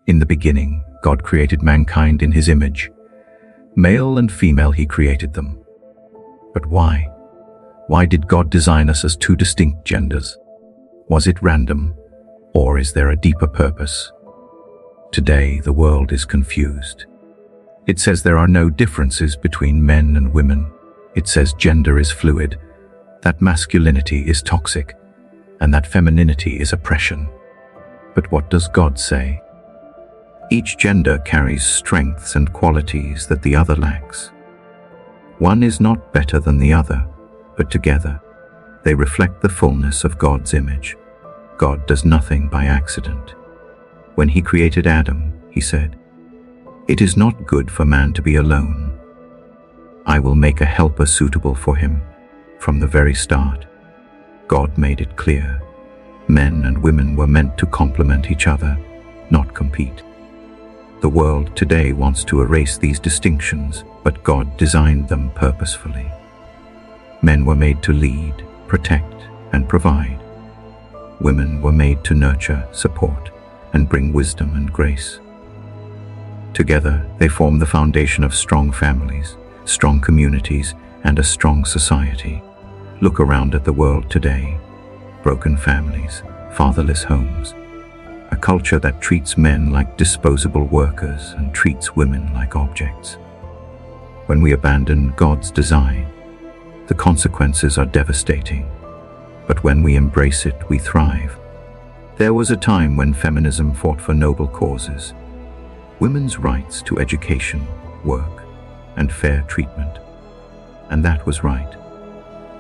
In the beginning, God created mankind in his image. Male and female he created them. But why? Why did God design us as two distinct genders? Was it random, or is there a deeper purpose? Today, the world is confused. It says there are no differences between men and women. It says gender is fluid, that masculinity is toxic, and that femininity is oppression. But what does God say? Each gender carries strengths and qualities that the other lacks. One is not better than the other, but together, they reflect the fullness of God's image. God does nothing by accident. When he created Adam, he said, "It is not good for man to be alone. I will make a helper suitable for him." From the very start, God made it clear, men and women were meant to complement each other, not compete. The world today wants to erase these distinctions, but God designed them purposefully. Men were made to lead, protect, and provide. Women were made to nurture, support, and bring wisdom and grace. Together, they form the foundation of strong families, strong communities, and a strong society. Look around at the world today. Broken families, fatherless homes, a culture that treats men like disposable workers and treats women like objects. When we abandon God's design, the consequences are devastating. But when we embrace it, we thrive. There was a time when feminism fought for noble causes. Women's rights to education, work, and fair treatment. And that was right.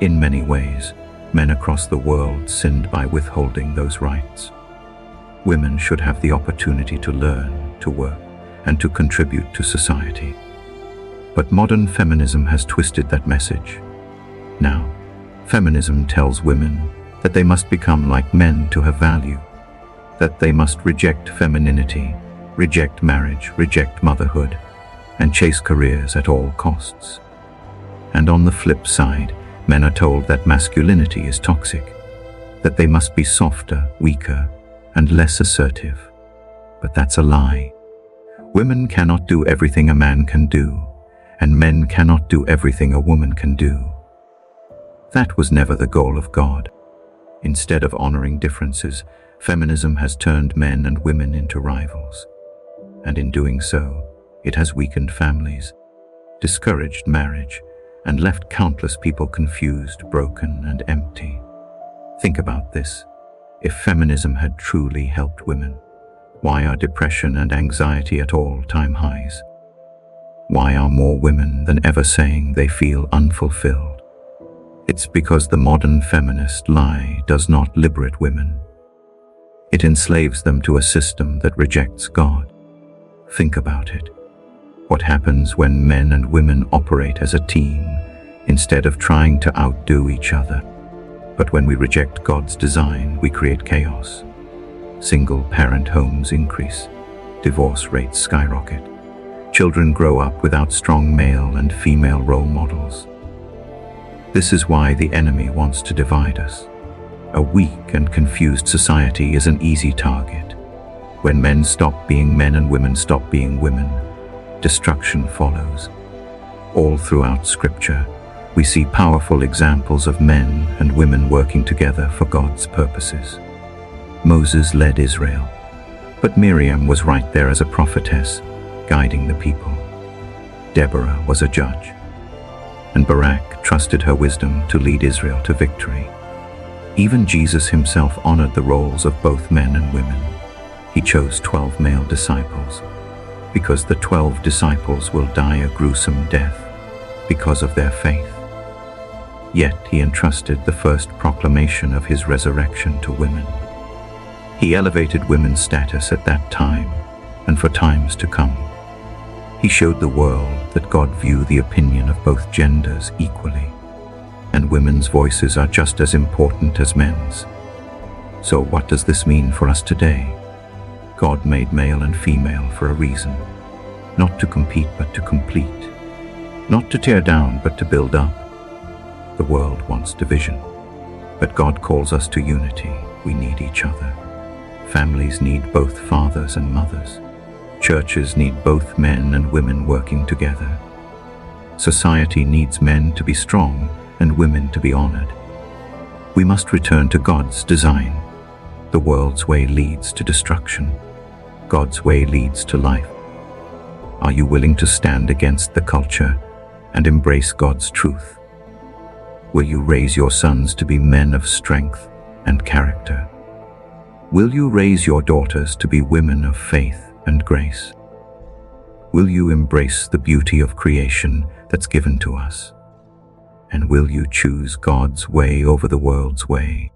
In many ways, men across the world sinned by withholding those rights. Women should have the opportunity to learn, to work, and to contribute to society. But modern feminism has twisted that message. Now, feminism tells women that they must become like men to have value, that they must reject femininity, reject marriage, reject motherhood, and chase careers at all costs. And on the flip side, men are told that masculinity is toxic, that they must be softer, weaker, and less assertive. But that's a lie. Women cannot do everything a man can do, and men cannot do everything a woman can do. That was never the goal of God. Instead of honoring differences, feminism has turned men and women into rivals. And in doing so, it has weakened families, discouraged marriage, and left countless people confused, broken, and empty. Think about this. If feminism had truly helped women, why are depression and anxiety at all-time highs? Why are more women than ever saying they feel unfulfilled? It's because the modern feminist lie does not liberate women. It enslaves them to a system that rejects God. Think about it. What happens when men and women operate as a team instead of trying to outdo each other? But when we reject God's design, we create chaos. Single-parent homes increase. Divorce rates skyrocket. Children grow up without strong male and female role models. This is why the enemy wants to divide us. A weak and confused society is an easy target. When men stop being men and women stop being women, destruction follows. All throughout Scripture, we see powerful examples of men and women working together for God's purposes. Moses led Israel, but Miriam was right there as a prophetess, guiding the people. Deborah was a judge, and Barak trusted her wisdom to lead Israel to victory. Even Jesus himself honored the roles of both men and women. He chose 12 male disciples, because the 12 disciples will die a gruesome death because of their faith. Yet he entrusted the first proclamation of his resurrection to women. He elevated women's status at that time and for times to come. He showed the world that God views the opinion of both genders equally, and women's voices are just as important as men's. So what does this mean for us today? God made male and female for a reason, not to compete but to complete, not to tear down but to build up. The world wants division, but God calls us to unity. We need each other. Families need both fathers and mothers. Churches need both men and women working together. Society needs men to be strong and women to be honored. We must return to God's design. The world's way leads to destruction. God's way leads to life. Are you willing to stand against the culture and embrace God's truth? Will you raise your sons to be men of strength and character? Will you raise your daughters to be women of faith and grace? Will you embrace the beauty of creation that's given to us? And will you choose God's way over the world's way?